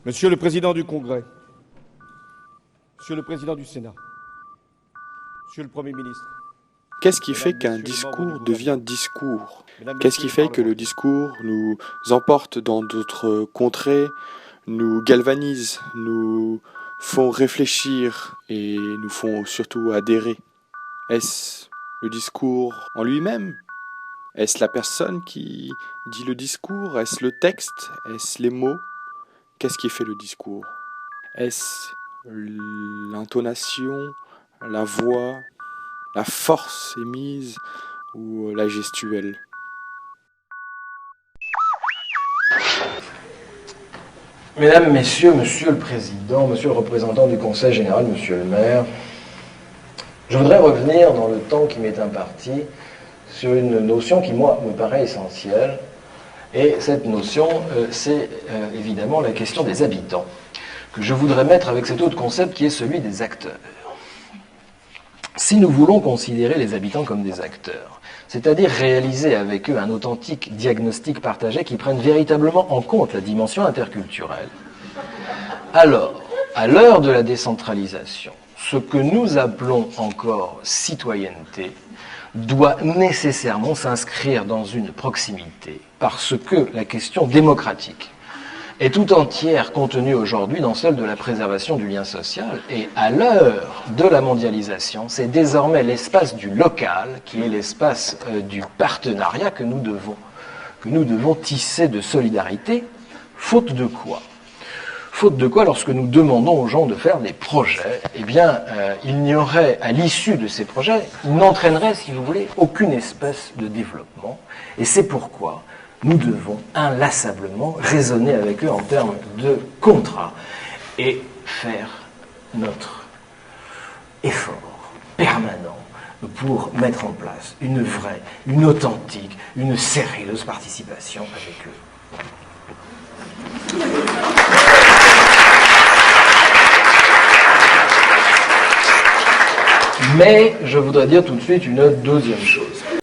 Monsieur le Président du Congrès, Monsieur le Président du Sénat, Monsieur le Premier ministre. Qu'est-ce qui fait qu'un discours devient discours? Qu'est-ce qui fait que le discours nous emporte dans d'autres contrées, nous galvanise, nous font réfléchir et nous font surtout adhérer? Est-ce le discours en lui-même? Est-ce la personne qui dit le discours? Est-ce le texte? Est-ce les mots? Qu'est-ce qui fait le discours? Est-ce l'intonation, la voix, la force émise ou la gestuelle? Mesdames, Messieurs, Monsieur le Président, Monsieur le représentant du Conseil général, Monsieur le maire, je voudrais revenir dans le temps qui m'est imparti sur une notion qui, moi, me paraît essentielle. Et cette notion, c'est évidemment la question des habitants, que je voudrais mettre avec cet autre concept qui est celui des acteurs. Si nous voulons considérer les habitants comme des acteurs, c'est-à-dire réaliser avec eux un authentique diagnostic partagé qui prenne véritablement en compte la dimension interculturelle, alors, à l'heure de la décentralisation, ce que nous appelons encore citoyenneté doit nécessairement s'inscrire dans une proximité, parce que la question démocratique est tout entière contenue aujourd'hui dans celle de la préservation du lien social. Et à l'heure de la mondialisation, c'est désormais l'espace du local qui est l'espace du partenariat que nous devons tisser de solidarité, faute de quoi? Faute de quoi, lorsque nous demandons aux gens de faire des projets, eh bien, il n'y aurait, à l'issue de ces projets, ils n'entraîneraient, si vous voulez, aucune espèce de développement. Et c'est pourquoi nous devons inlassablement raisonner avec eux en termes de contrat et faire notre effort permanent pour mettre en place une vraie, une authentique, une sérieuse participation avec eux. Mais je voudrais dire tout de suite une deuxième chose.